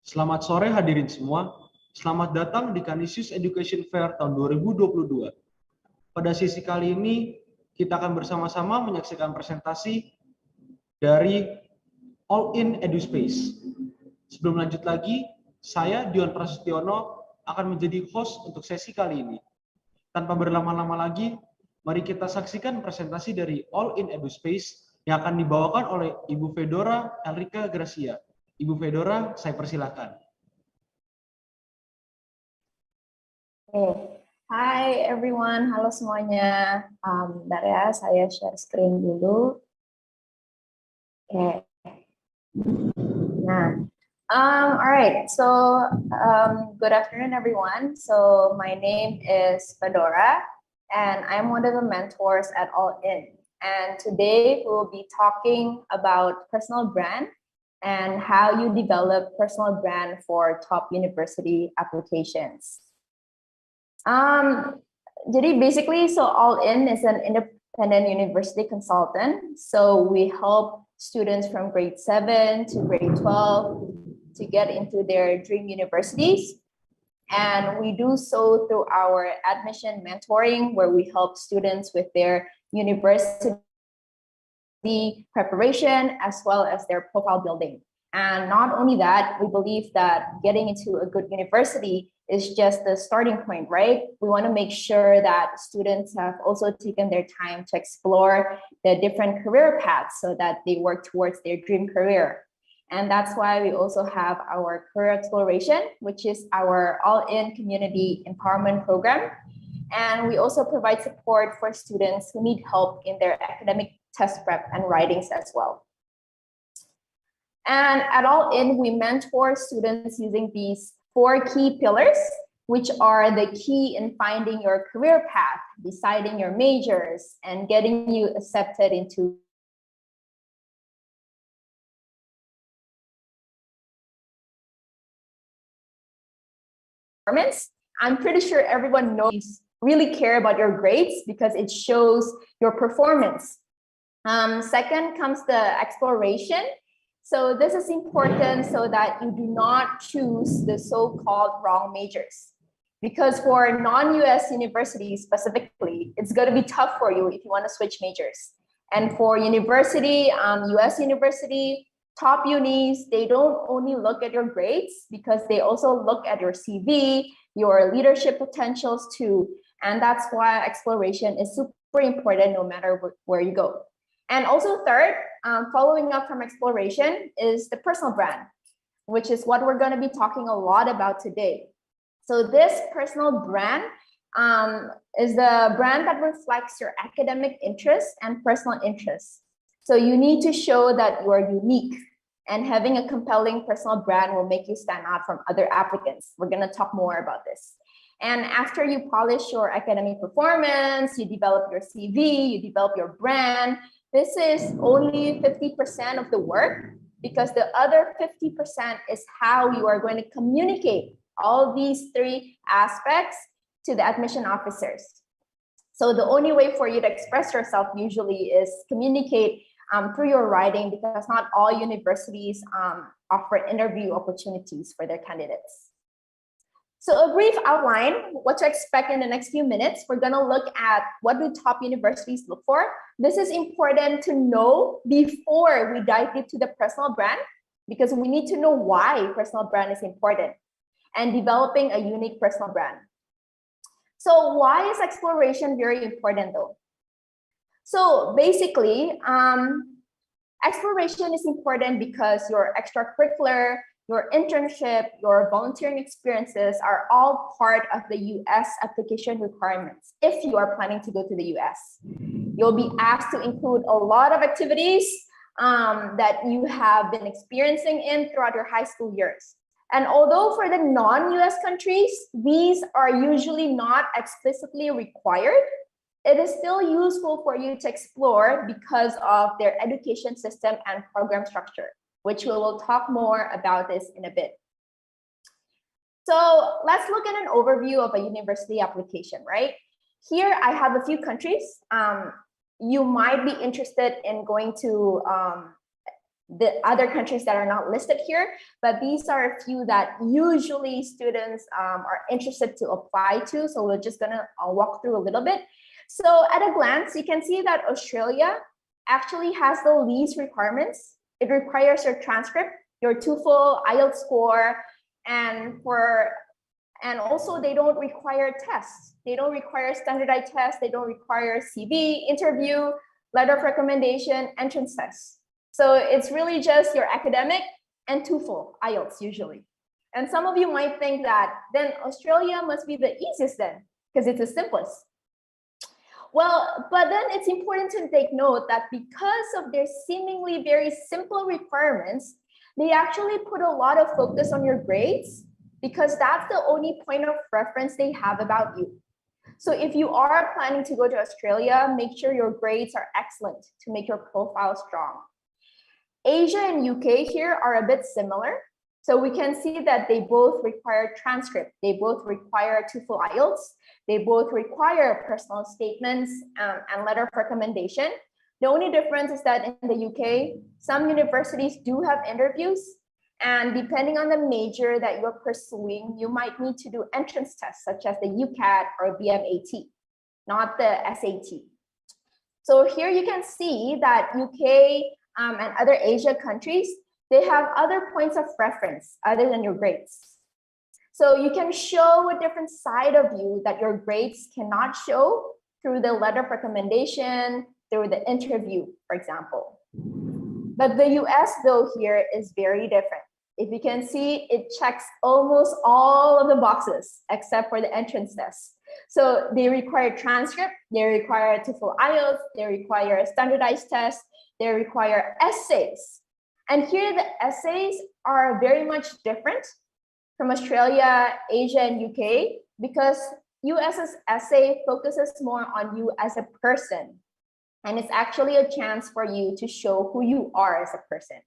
Selamat sore hadirin semua. Selamat datang di Canisius Education Fair tahun 2022. Pada sesi kali ini, kita akan bersama-sama menyaksikan presentasi dari All in Eduspace. Sebelum lanjut lagi, saya Dion Prasetyono akan menjadi host untuk sesi kali ini. Tanpa berlama-lama lagi, mari kita saksikan presentasi dari All in Eduspace yang akan dibawakan oleh Ibu Fedora Elrika Gracia. Ibu Fedora, saya persilakan. Hi everyone, halo semuanya. Bentar ya, saya share screen dulu. Nah, alright. So, good afternoon, everyone. So, my name is Fedora, and I'm one of the mentors at All In. And today we'll be talking about personal brand and how you develop personal brand for top university applications. Jadi basically, so All In is an independent university consultant. So we help students from grade 7 to grade 12 to get into their dream universities. And we do so through our admission mentoring, where we help students with their university preparation as well as their profile building. And not only that, we believe that getting into a good university is just the starting point, right? We want to make sure that students have also taken their time to explore the different career paths so that they work towards their dream career. And that's why we also have our career exploration, which is our all-in community empowerment program. And we also provide support for students who need help in their academic test prep and writings as well. And at All In, we mentor students using these 4 key pillars, which are the key in finding your career path, deciding your majors, and getting you accepted into performance. I'm pretty sure everyone knows really care about your grades because it shows your performance. Second comes the exploration. So this is important so that you do not choose the so-called wrong majors. Because for non-US universities specifically, it's going to be tough for you if you want to switch majors. And for university, US university, top unis, they don't only look at your grades because they also look at your CV, your leadership potentials too. And that's why exploration is super important no matter where you go. And also third, following up from exploration is the personal brand, which is what we're going to be talking a lot about today. So this personal brand is the brand that reflects your academic interests and personal interests. So you need to show that you are unique, and having a compelling personal brand will make you stand out from other applicants. We're going to talk more about this. And after you polish your academic performance, you develop your CV, you develop your brand, this is only 50% of the work, because the other 50% is how you are going to communicate all these 3 aspects to the admission officers. So the only way for you to express yourself usually is communicate through your writing, because not all universities offer interview opportunities for their candidates. So a brief outline, what to expect in the next few minutes. We're gonna look at what do top universities look for. This is important to know before we dive into the personal brand, because we need to know why personal brand is important and developing a unique personal brand. So why is exploration very important though? So basically, exploration is important because your extracurricular, your internship, your volunteering experiences are all part of the US application requirements if you are planning to go to the US. You'll be asked to include a lot of activities that you have been experiencing in throughout your high school years. And although for the non-US countries, these are usually not explicitly required, it is still useful for you to explore because of their education system and program structure, which we will talk more about this in a bit. So let's look at an overview of a university application, right? Here I have a few countries. You might be interested in going to the other countries that are not listed here, but these are a few that usually students are interested to apply to. So we're just gonna walk through a little bit. So at a glance, you can see that Australia actually has the least requirements. It requires your transcript, your TOEFL, IELTS score, and also they don't require tests. They don't require standardized tests. They don't require CV, interview, letter of recommendation, entrance tests. So it's really just your academic and TOEFL, IELTS usually. And some of you might think that then Australia must be the easiest then, because it's the simplest. Well, but then it's important to take note that because of their seemingly very simple requirements, they actually put a lot of focus on your grades because that's the only point of reference they have about you. So if you are planning to go to Australia, make sure your grades are excellent to make your profile strong. Asia and UK here are a bit similar. So we can see that they both require transcript. They both require TOEFL IELTS. They both require personal statements and letter of recommendation. The only difference is that in the UK, some universities do have interviews, and depending on the major that you're pursuing, you might need to do entrance tests such as the UCAT or BMAT, not the SAT. So here you can see that UK and other Asia countries, they have other points of reference other than your grades. So you can show a different side of you that your grades cannot show through the letter of recommendation, through the interview, for example. But the US though here is very different. If you can see, it checks almost all of the boxes except for the entrance test. So they require transcript, they require TOEFL IELTS, they require a standardized test, they require essays. And here the essays are very much different from Australia, Asia, and UK, because US's essay focuses more on you as a person. And it's actually a chance for you to show who you are as a person.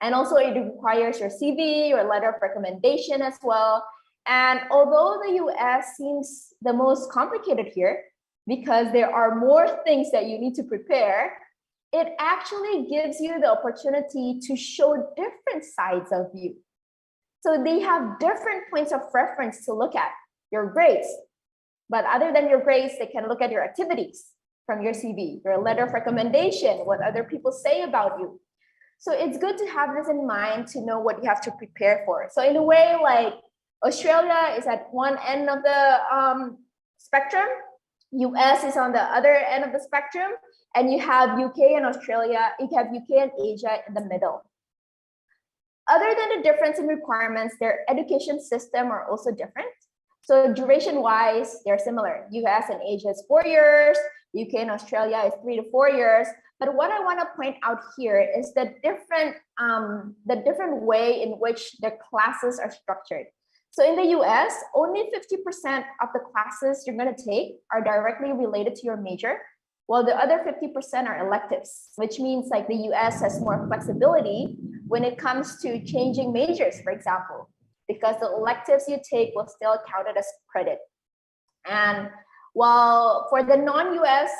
And also it requires your CV, your letter of recommendation as well. And although the US seems the most complicated here, because there are more things that you need to prepare, it actually gives you the opportunity to show different sides of you. So they have different points of reference to look at, your grades. But other than your grades, they can look at your activities from your CV, your letter of recommendation, what other people say about you. So it's good to have this in mind to know what you have to prepare for. So in a way, like Australia is at one end of the spectrum, US is on the other end of the spectrum, and you have UK and Australia, you have UK and Asia in the middle. Other than the difference in requirements, their education system are also different. So duration-wise, they're similar. US and Asia is 4 years, UK and Australia is 3 to 4 years. But what I want to point out here is the different way in which the classes are structured. So in the US, only 50% of the classes you're going to take are directly related to your major, while the other 50% are electives, which means like the US has more flexibility when it comes to changing majors, for example, because the electives you take will still count it as credit. And while for the non-US,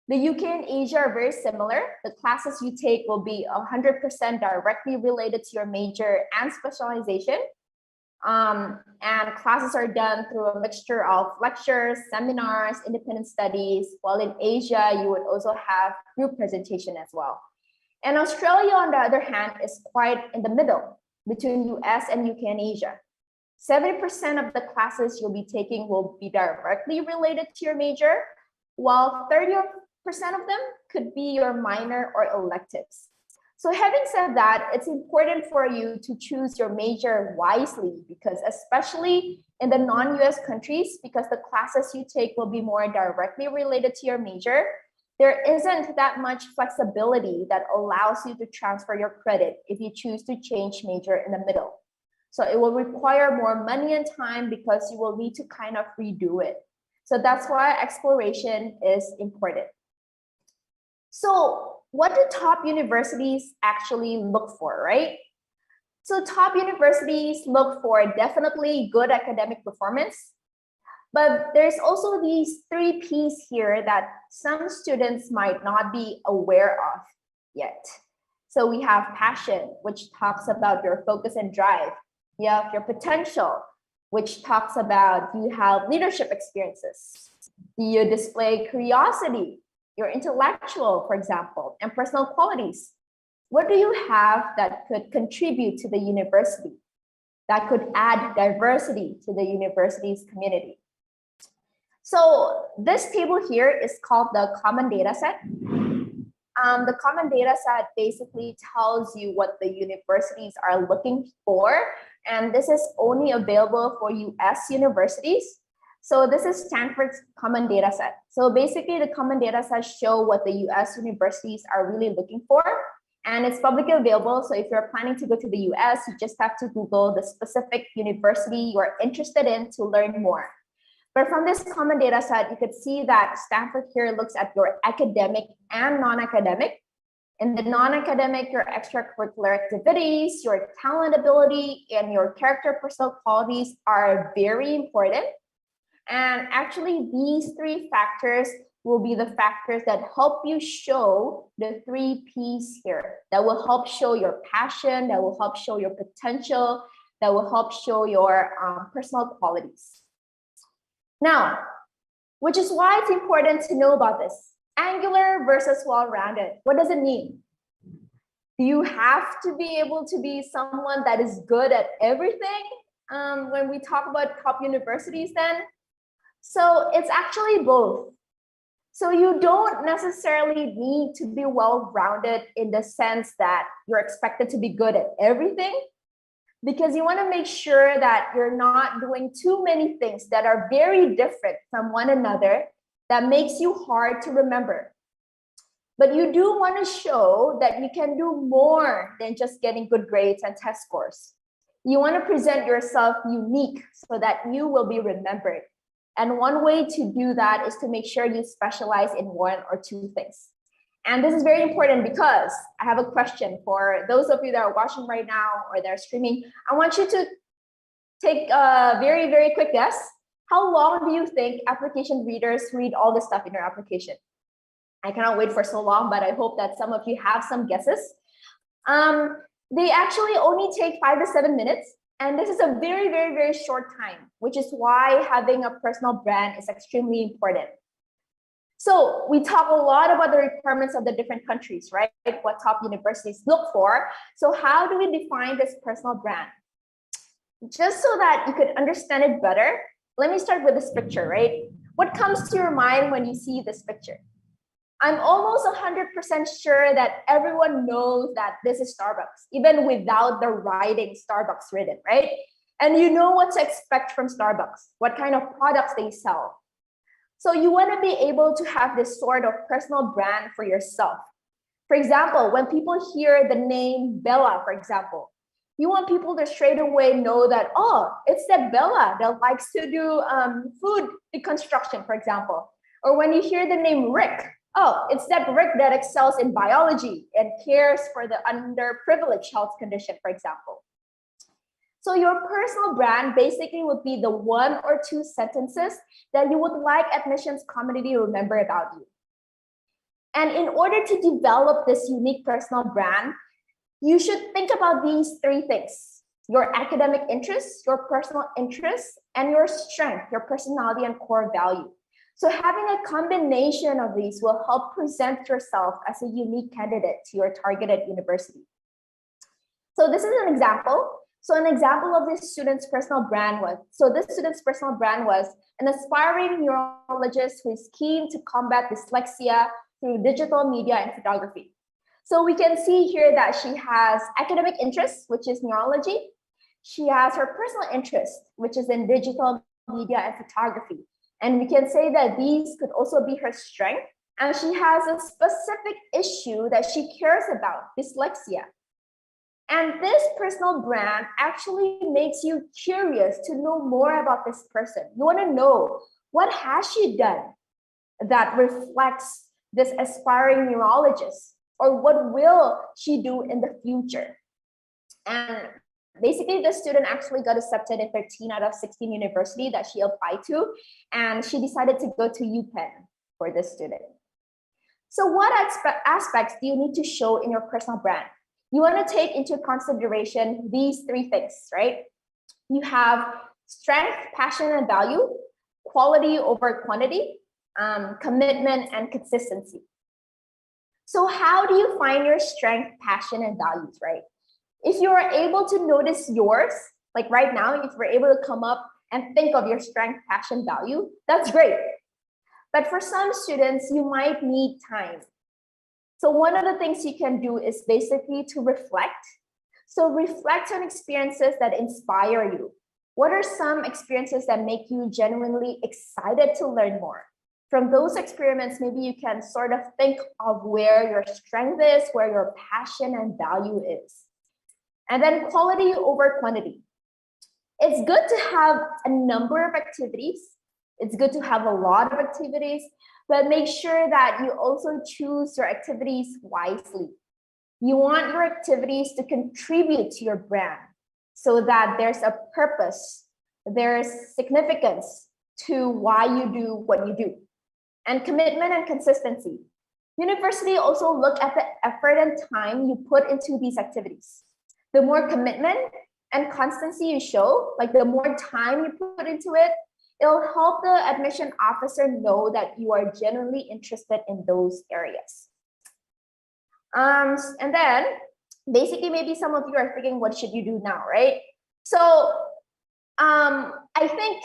the UK and Asia are very similar. The classes you take will be 100% directly related to your major and specialization. And classes are done through a mixture of lectures, seminars, independent studies, while in Asia, you would also have group presentation as well. And Australia, on the other hand, is quite in the middle between US and UK and Asia. 70% of the classes you'll be taking will be directly related to your major, while 30% of them could be your minor or electives. So having said that, it's important for you to choose your major wisely, because especially in the non-US countries, because the classes you take will be more directly related to your major, there isn't that much flexibility that allows you to transfer your credit if you choose to change major in the middle. So it will require more money and time because you will need to kind of redo it. So that's why exploration is important. So what do top universities actually look for, right? So top universities look for definitely good academic performance, but there's also these 3 Ps here that some students might not be aware of yet. So we have passion, which talks about your focus and drive. You have your potential, which talks about you have leadership experiences. You display curiosity, your intellectual, for example, and personal qualities. What do you have that could contribute to the university, that could add diversity to the university's community? So this table here is called the common data set. The common data set basically tells you what the universities are looking for, and this is only available for US universities. So this is Stanford's common data set. So basically the common data set show what the US universities are really looking for, and it's publicly available. So if you're planning to go to the US, you just have to Google the specific university you're interested in to learn more. But from this common data set, you could see that Stanford here looks at your academic and non-academic. In the non-academic, your extracurricular activities, your talent ability, and your character personal qualities are very important. And actually, these three factors will be the factors that help you show the 3 Ps here, that will help show your passion, that will help show your potential, that will help show your personal qualities. Now, which is why it's important to know about this. Angular versus well-rounded. What does it mean? Do you have to be able to be someone that is good at everything when we talk about top universities then? So it's actually both. So you don't necessarily need to be well-rounded in the sense that you're expected to be good at everything, because you want to make sure that you're not doing too many things that are very different from one another that makes you hard to remember. But you do want to show that you can do more than just getting good grades and test scores. You want to present yourself unique so that you will be remembered. And one way to do that is to make sure you specialize in 1 or 2 things. And this is very important because I have a question for those of you that are watching right now or they're streaming. I want you to take a very, very quick guess. How long do you think application readers read all the stuff in your application? I cannot wait for so long, but I hope that some of you have some guesses. They actually only take 5 to 7 minutes. And this is a very, very, very short time, which is why having a personal brand is extremely important. So we talk a lot about the requirements of the different countries, right? What top universities look for. So how do we define this personal brand? Just so that you could understand it better, let me start with this picture, right? What comes to your mind when you see this picture? I'm almost 100% sure that everyone knows that this is Starbucks, even without the writing Starbucks written, right? And you know what to expect from Starbucks, what kind of products they sell. So you want to be able to have this sort of personal brand for yourself. For example, when people hear the name Bella, for example, you want people to straight away know that, oh, it's that Bella that likes to do food deconstruction, for example. Or when you hear the name Rick, oh, it's that Rick that excels in biology and cares for the underprivileged health condition, for example. So your personal brand basically would be the 1 or 2 sentences that you would like admissions committee to remember about you. And in order to develop this unique personal brand, you should think about these 3 things: your academic interests, your personal interests, and your strength, your personality and core value. So having a combination of these will help present yourself as a unique candidate to your targeted university. So this is an example. So an example of this student's personal brand was, an aspiring neurologist who is keen to combat dyslexia through digital media and photography. So we can see here that she has academic interests, which is neurology. She has her personal interest, which is in digital media and photography. And we can say that these could also be her strength. And she has a specific issue that she cares about, dyslexia. And this personal brand actually makes you curious to know more about this person. You want to know, what has she done that reflects this aspiring neurologist? Or what will she do in the future? And basically, the student actually got accepted in 13 out of 16 university that she applied to. And she decided to go to UPenn for this student. So what aspects do you need to show in your personal brand? you want to take into consideration these three things, right? You have strength, passion, and value, quality over quantity, commitment, and consistency. So how do you find your strength, passion, and values, right? If you are able to notice yours, like right now, if you're able to come up and think of your strength, passion, value, that's great. But for some students, you might need time. So one of the things you can do is basically to reflect. So reflect on experiences that inspire you. What are some experiences that make you genuinely excited to learn more? From those experiments, maybe you can sort of think of where your strength is, where your passion and value is. And then quality over quantity. It's good to have a number of activities. It's good to have a lot of activities, but make sure that you also choose your activities wisely. You want your activities to contribute to your brand so that there's a purpose, there's significance to why you do what you do. And commitment and consistency. University also look at the effort and time you put into these activities. The more commitment and constancy you show, like the more time you put into it, it'll help the admission officer know that you are genuinely interested in those areas. And then basically, maybe some of you are thinking, what should you do now, right? So I think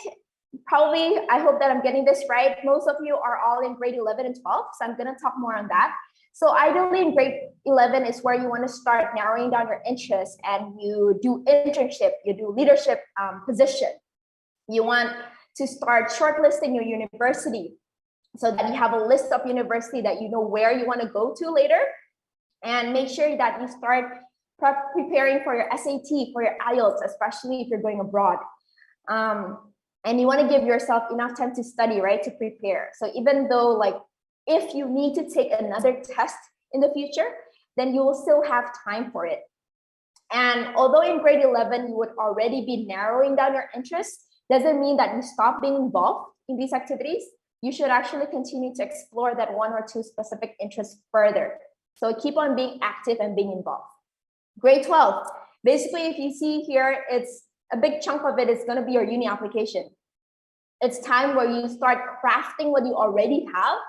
probably, I hope that I'm getting this right. Most of you are all in grade 11 and 12, so I'm gonna talk more on that. So ideally in grade 11 is where you wanna start narrowing down your interests and you do internship, you do leadership position. You want to start shortlisting your university so that you have a list of university that you know where you wanna go to later. And make sure that you start preparing for your SAT, for your IELTS, especially if you're going abroad. And you want to give yourself enough time to study, right, to prepare. So even though, like, if you need to take another test in the future, then you will still have time for it. And although in grade 11, you would already be narrowing down your interests, doesn't mean that you stop being involved in these activities. You should actually continue to explore that one or two specific interests further. So keep on being active and being involved. Grade 12, basically, if you see here, it's a big chunk of it is going to be your uni application. It's time where you start crafting what you already have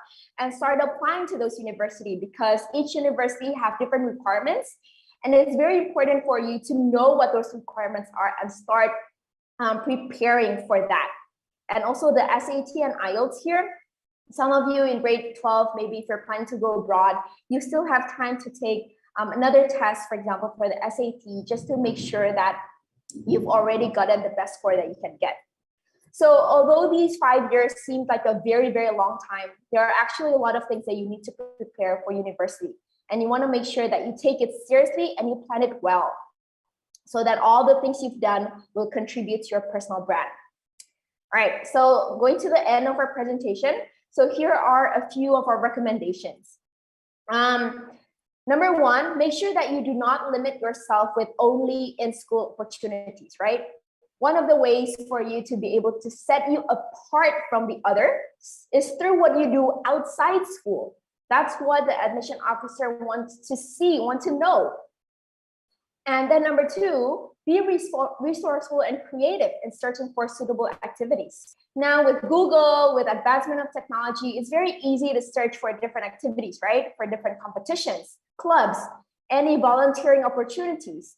and start applying to those universities, because each university have different requirements. And it's very important for you to know what those requirements are and start preparing for that. And also the SAT and IELTS here, some of you in grade 12, maybe if you're planning to go abroad, you still have time to take another test, for example, for the SAT, just to make sure that you've already gotten the best score that you can get. So although these 5 years seem like a very, very long time, there are actually a lot of things that you need to prepare for university. And you want to make sure that you take it seriously and you plan it well, so that all the things you've done will contribute to your personal brand. All right, so going to the end of our presentation. So here are a few of our recommendations. Number one, make sure that you do not limit yourself with only in-school opportunities, right? One of the ways for you to be able to set you apart from the others is through what you do outside school. That's what the admission officer wants to see, want to know. And then number two, be resourceful and creative in searching for suitable activities. Now with Google, with advancement of technology, it's very easy to search for different activities, right? For different competitions, clubs, any volunteering opportunities.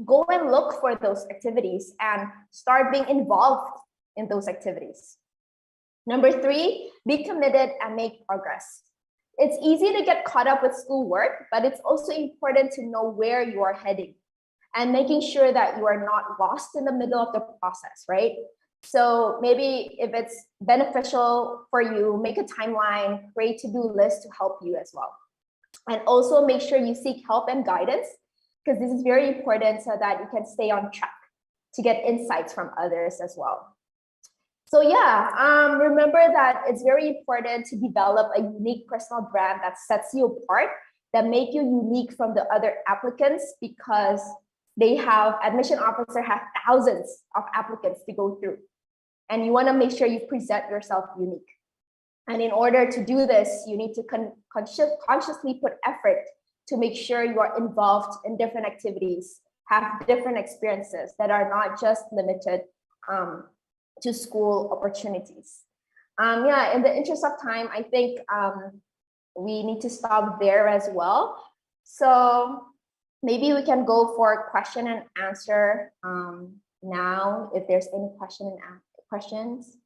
Go and look for those activities and start being involved in those activities. Number three, be committed and make progress. It's easy to get caught up with schoolwork, but it's also important to know where you are heading and making sure that you are not lost in the middle of the process, right? So maybe if it's beneficial for you, make a timeline, create to-do list to help you as well. And also make sure you seek help and guidance, because this is very important so that you can stay on track to get insights from others as well. So yeah, remember that it's very important to develop a unique personal brand that sets you apart, that make you unique from the other applicants, because they have, admission officer have thousands of applicants to go through. And you want to make sure you present yourself unique. And in order to do this, you need to consciously put effort to make sure you are involved in different activities, have different experiences that are not just limited to school opportunities. Yeah, in the interest of time, I think we need to stop there as well. So maybe we can go for question and answer now, if there's any questions.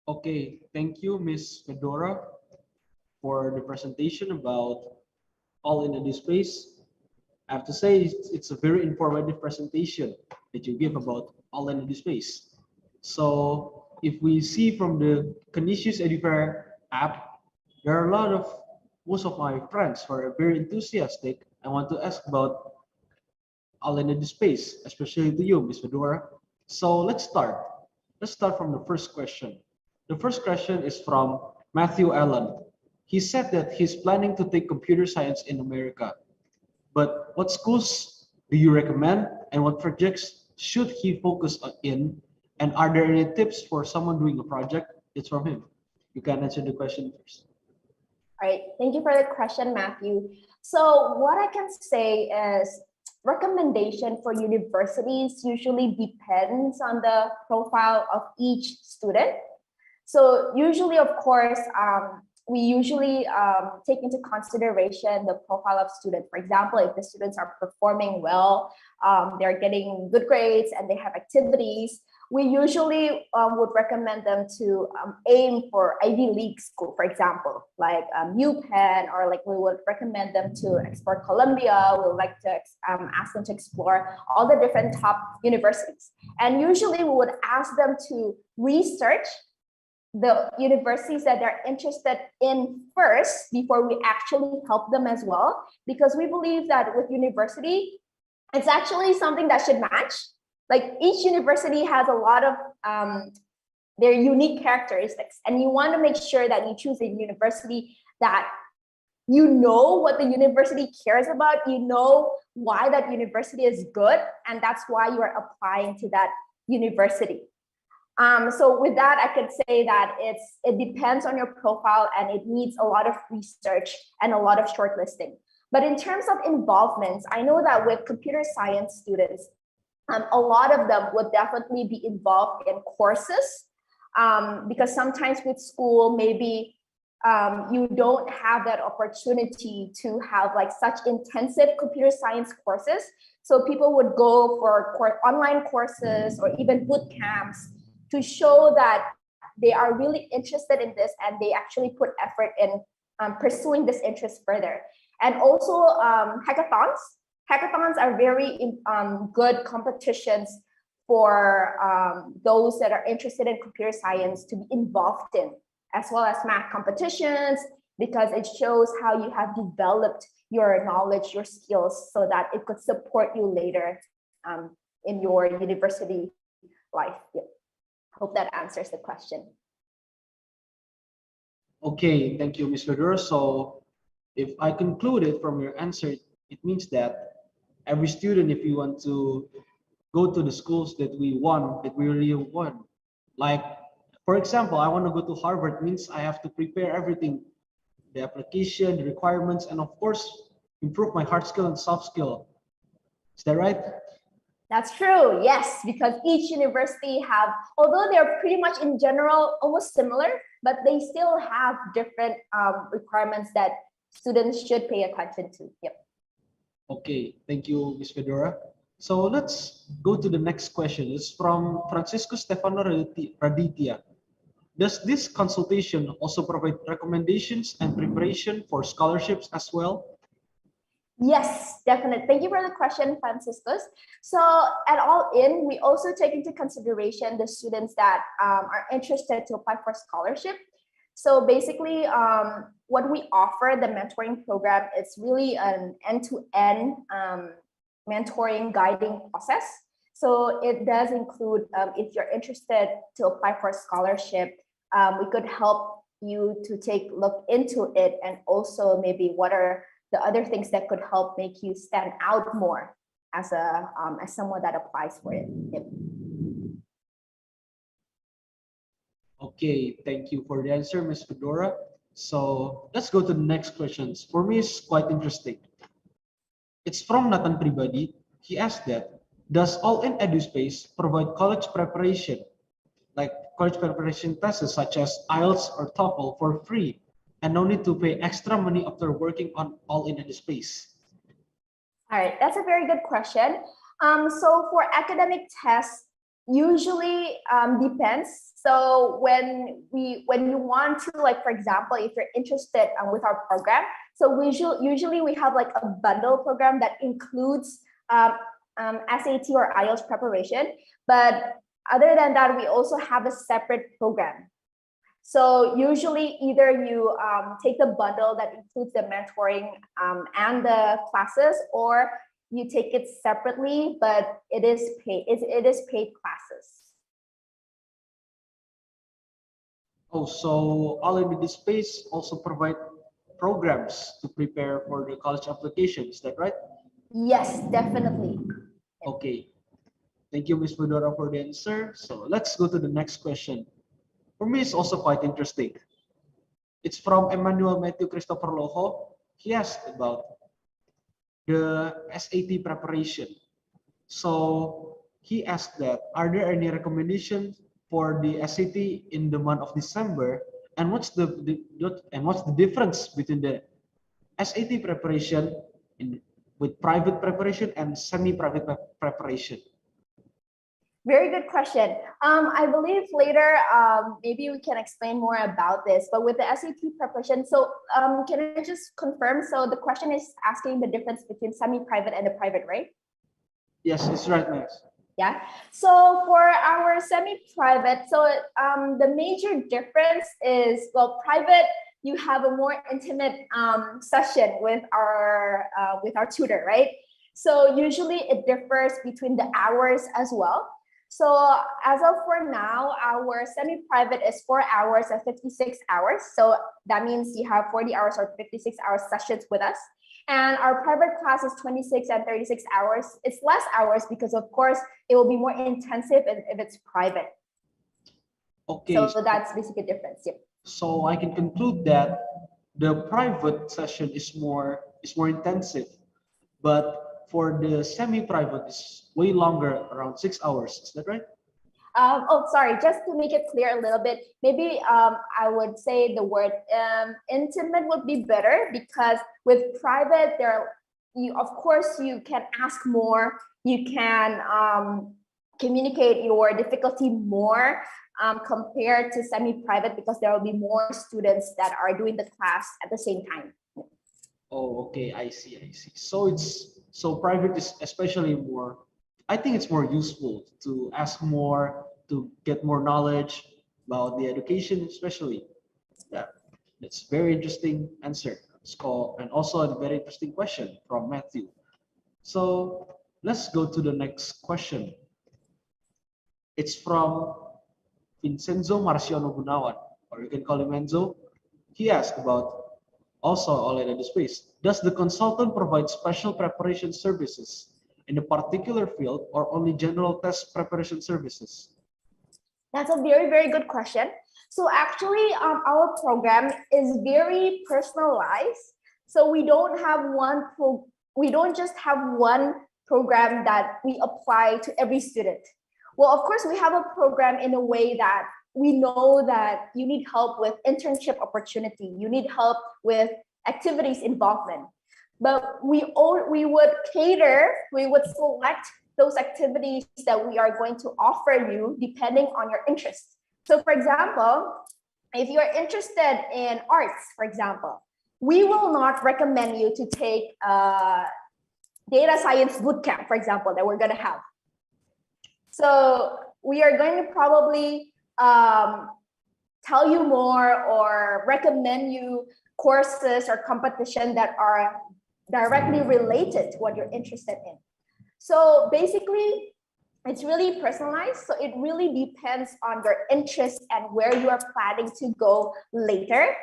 Okay, thank you, Ms. Fedora, for the presentation about all in Eduspace. I have to say it's a very informative presentation that you give about all in Eduspace. So if we see from the Canisius EduFair app, there are a lot of most of my friends who are very enthusiastic. I want to ask about all in Eduspace, especially to you, Ms. Fedora. So let's start. Let's start from the first question. The first question is from Matthew Allen. He said that he's planning to take computer science in America. But what schools do you recommend and what projects should he focus in? And are there any tips for someone doing a project? It's from him. You can answer the question first. All right, thank you for the question, Matthew. So what I can say is recommendation for universities usually depends on the profile of each student. So usually, of course, we usually take into consideration the profile of students. For example, if the students are performing well, they're getting good grades and they have activities, we usually would recommend them to aim for Ivy League school, for example, like UPenn, or like we would recommend them to explore Columbia. We would like to ask them to explore all the different top universities. And usually we would ask them to research the universities that they're interested in first before we actually help them as well, because we believe that with university, it's actually something that should match. Like each university has a lot of their unique characteristics, and you want to make sure that you choose a university that you know what the university cares about, you know why that university is good, and that's why you are applying to that university. So with that, I could say that it depends on your profile and it needs a lot of research and a lot of shortlisting. But in terms of involvements, I know that with computer science students, a lot of them would definitely be involved in courses, because sometimes with school, maybe you don't have that opportunity to have like such intensive computer science courses. So people would go for online courses or even boot camps to show that they are really interested in this and they actually put effort in pursuing this interest further. And also hackathons. Hackathons are very good competitions for those that are interested in computer science to be involved in, as well as math competitions, because it shows how you have developed your knowledge, your skills, so that it could support you later in your university life. Yeah. Hope that answers the question. Okay, thank you, Ms. Fedora. So if I conclude it from your answer, it means that every student, if you want to go to the schools that we want, that we really want, like, for example, I want to go to Harvard, means I have to prepare everything, the application, the requirements, and of course, improve my hard skill and soft skill. Is that right? That's true, yes, because each university have, although they're pretty much in general almost similar, but they still have different requirements that students should pay attention to. Yep. Okay, thank you, Ms. Fedora. So let's go to the next question. It's from Francisco Stefano Raditya. Does this consultation also provide recommendations and preparation for scholarships as well? Yes, definitely. Thank you for the question, Franciscus. So at All In, we also take into consideration the students that are interested to apply for scholarship. So basically, what we offer, the mentoring program, is really an end-to-end mentoring guiding process. So it does include, if you're interested to apply for a scholarship, we could help you to look into it, and also maybe what are the other things that could help make you stand out more as someone that applies for it. Yep. Okay, thank you for the answer, Ms. Fedora. So let's go to the next questions. For me, it's quite interesting. It's from Nathan Pribadi. He asked that, does All-in Eduspace provide college preparation, like college preparation tests such as IELTS or TOEFL for free, and no need to pay extra money after working on All-in Eduspace? All right, that's a very good question. So for academic tests, usually depends. So when you want to, like, for example, if you're interested with our program, so usually we have like a bundle program that includes SAT or IELTS preparation. But other than that, we also have a separate program. So usually either you take the bundle that includes the mentoring and the classes, or you take it separately, but it is paid. It is paid classes. Oh, so All-in Eduspace also provide programs to prepare for the college application. Is that right? Yes, definitely. Okay. Thank you, Ms. Fedora, for the answer. So let's go to the next question. For me, it's also quite interesting. It's from Emmanuel Matthew Christopher Loho. He asked about the SAT preparation. So he asked that, are there any recommendations for the SAT in the month of December? And what's the difference between the SAT preparation with private preparation and semi-private preparation? Very good question. I believe later, maybe we can explain more about this, but with the SAT preparation, so can I just confirm? So the question is asking the difference between semi-private and the private, right? Yes, it's right, Max. Yeah. So for our semi-private, so the major difference is, well, private, you have a more intimate session with our tutor, right? So usually it differs between the hours as well. So as of for now, our semi-private is 4 hours and 56 hours. So that means you have 40 hours or 56 hours sessions with us. And our private class is 26 and 36 hours. It's less hours because, of course, it will be more intensive if it's private. Okay. So that's basically the difference. Yep. So I can conclude that the private session is more intensive, but for the semi-private is way longer, around 6 hours. Is that right? Oh, sorry, just to make it clear a little bit, maybe I would say the word intimate would be better, because with private, of course, you can ask more, you can communicate your difficulty more compared to semi-private, because there will be more students that are doing the class at the same time. Oh, okay, I see. So private is especially more, I think it's more useful to ask more, to get more knowledge about the education, especially. Yeah, that's very interesting answer. And also a very interesting question from Matthew. So let's go to the next question. It's from Vincenzo Marciano Gunawan, or you can call him Enzo. He asked about also All-in Eduspace. Does the consultant provide special preparation services in a particular field, or only general test preparation services? That's a very, very good question. So actually, our program is very personalized. So we don't just have one program that we apply to every student. Well, of course, we have a program in a way that we know that you need help with internship opportunity, you need help with activities involvement. But we would select those activities that we are going to offer you depending on your interest. So for example, if you're interested in arts, for example, we will not recommend you to take data science bootcamp, for example, that we're going to have. So we are going to probably tell you more or recommend you courses or competition that are directly related to what you're interested in. So basically, it's really personalized. So it really depends on your interest and where you are planning to go later.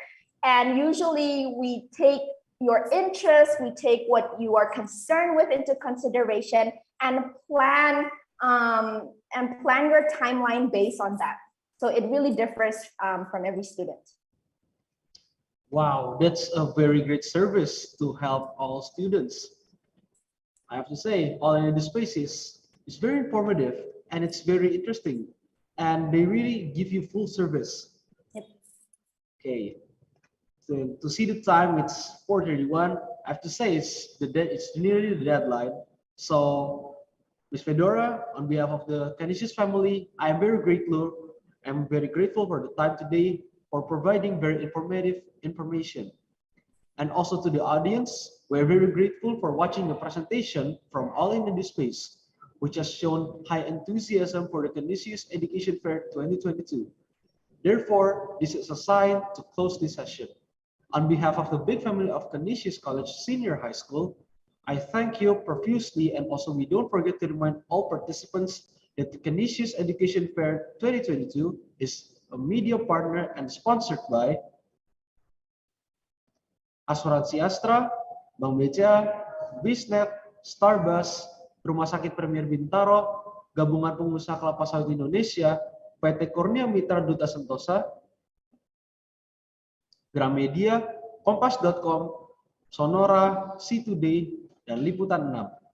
And usually we take your interest, we take what you are concerned with into consideration, and plan your timeline based on that. So it really differs from every student. Wow, that's a very great service to help all students. I have to say, all in the spaces is very informative and it's very interesting, and they really give you full service. Yep. Okay, so to see the time, it's 4:31. I have to say, it's nearly the deadline. So, Ms. Fedora, on behalf of the Canisius family, I am very grateful. I'm very grateful for the time today for providing very informative information. And also to the audience, we're very grateful for watching the presentation from All in Eduspace, which has shown high enthusiasm for the Canisius Education Fair 2022. Therefore, this is a sign to close this session. On behalf of the big family of Canisius College Senior High School, I thank you profusely, and also we don't forget to remind all participants that the Canisius Education Fair 2022 is a media partner and sponsored by Asuransi Astra, Bank BCA, Bisnet, Starbus, Rumah Sakit Premier Bintaro, Gabungan Pengusaha Kelapa Sawit Indonesia, PT Kurnia Mitra Duta Sentosa, Gramedia, Kompas.com, Sonora, C2Day, dan Liputan 6.